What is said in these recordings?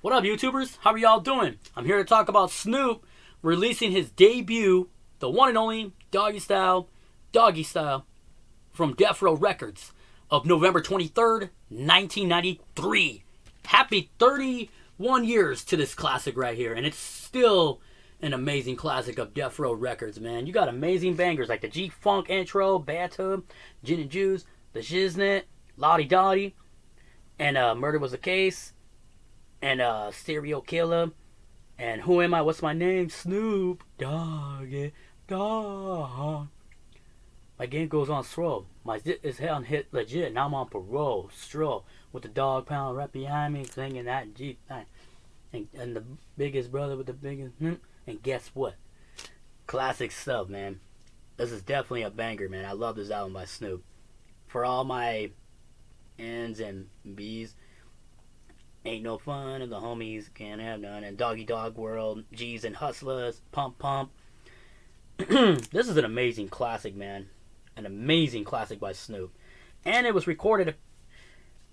What up, YouTubers? How are y'all doing? I'm here to talk about Snoop releasing his debut, the one and only Doggystyle, from Death Row Records of November 23rd, 1993. Happy 31 years to this classic right here, and it's still an amazing classic of Death Row Records, man. You got amazing bangers like the G-Funk intro, Bathtub, Gin and Juice, the Shiznit, Lodi Dodi, and Murder Was the Case, and Serial Killer, and Who Am I? What's My Name? Snoop Doggy Dogg. My game goes on slow. My zit is hell and hit legit. Now I'm on parole. Stroll with the dog pound right behind me, singing that G. And the biggest brother with the biggest. And guess what? Classic stuff, man. This is definitely a banger, man. I love this album by Snoop. For all my N's and B's, Ain't No Fun and the Homies Can't Have None, and Doggy Dogg World, G's and Hustlas, Pump Pump. This is an amazing classic, man. An amazing classic by Snoop. And it was recorded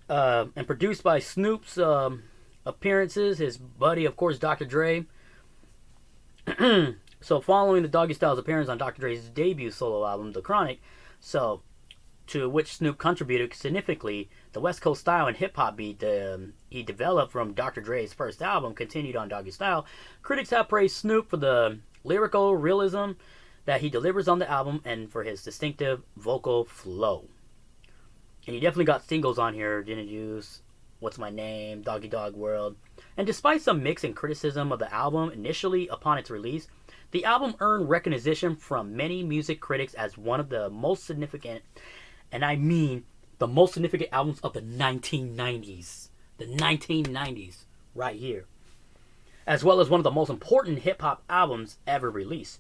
and produced by Snoop's appearances, his buddy, of course, Dr. Dre. So following the Doggystyle's appearance on Dr. Dre's debut solo album, The Chronic, to which Snoop contributed significantly, the West Coast style and hip-hop beat he developed from Dr. Dre's first album continued on Doggystyle. Critics have praised Snoop for the lyrical realism that he delivers on the album and for his distinctive vocal flow. And he definitely got singles on here, Gin and Juice, What's My Name, Doggy Dogg World. And despite some mix and criticism of the album initially upon its release, the album earned recognition from many music critics as one of the most significant, and I mean the most significant albums of the 1990s. The 1990s, right here. As well as one of the most important hip-hop albums ever released.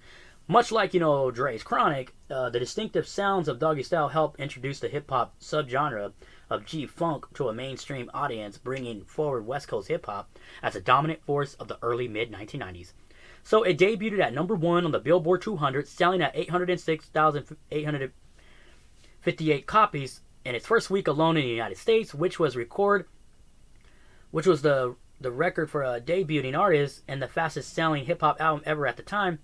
Much like, Dre's Chronic, the distinctive sounds of Doggystyle helped introduce the hip-hop subgenre of G-Funk to a mainstream audience, bringing forward West Coast hip-hop as a dominant force of the early mid-1990s. So it debuted at number 1 on the Billboard 200, selling at 806,858 copies in its first week alone in the United States, which was the record for a debuting artist and the fastest selling hip-hop album ever at the time.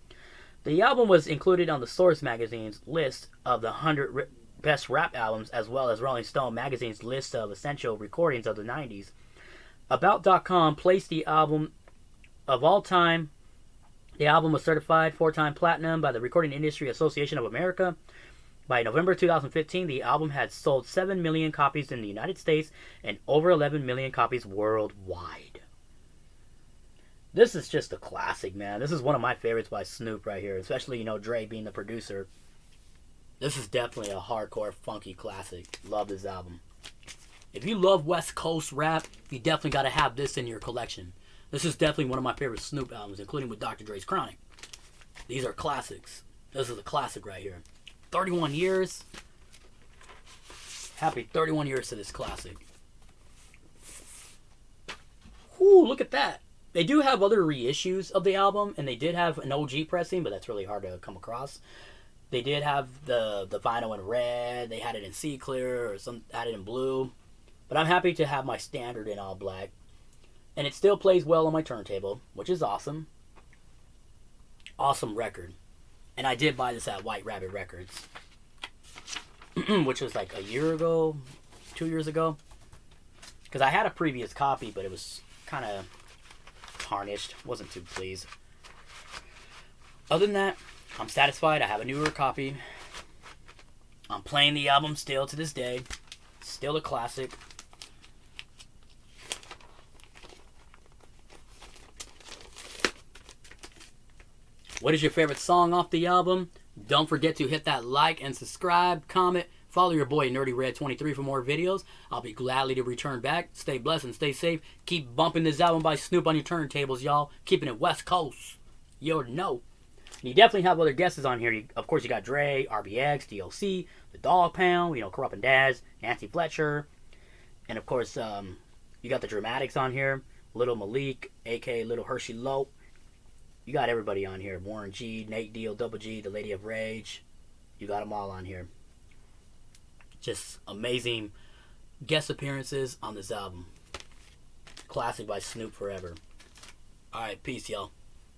The album was included on the Source magazine's list of the 100 best rap albums, as well as Rolling Stone magazine's list of essential recordings of the 90s. About.com placed the album of all time. The album was certified 4-time platinum by the Recording Industry Association of America. By November 2015, the album had sold 7 million copies in the United States and over 11 million copies worldwide. This is just a classic, man. This is one of my favorites by Snoop right here, especially, Dre being the producer. This is definitely a hardcore, funky classic. Love this album. If you love West Coast rap, you definitely got to have this in your collection. This is definitely one of my favorite Snoop albums, including with Dr. Dre's Chronic. These are classics. This is a classic right here. 31 years. Happy 31 years to this classic. Whoo, look at that. They do have other reissues of the album, and they did have an OG pressing, but that's really hard to come across. They did have the vinyl in red. They had it in sea clear, or some had it in blue. But I'm happy to have my standard in all black. And it still plays well on my turntable, which is awesome. Awesome record. And I did buy this at White Rabbit Records, which was like a year ago, 2 years ago. Because I had a previous copy, but it was kind of tarnished. Wasn't too pleased. Other than that, I'm satisfied. I have a newer copy. I'm playing the album still to this day. Still a classic. What is your favorite song off the album? Don't forget to hit that like and subscribe, comment, follow your boy NerdyRed23 for more videos. I'll be gladly to return back. Stay blessed and stay safe. Keep bumping this album by Snoop on your turntables, y'all. Keeping it West Coast. You already know. And you definitely have other guests on here. Of course, you got Dre, RBX, DOC, The Dog Pound, Corrupt and Daz, Nancy Fletcher. And of course, you got the Dramatics on here. Little Malik, a.k.a. Little Hershey Lope. You got everybody on here. Warren G, Nate Deal, Double G, The Lady of Rage. You got them all on here. Just amazing guest appearances on this album. Classic by Snoop forever. Alright, peace, y'all.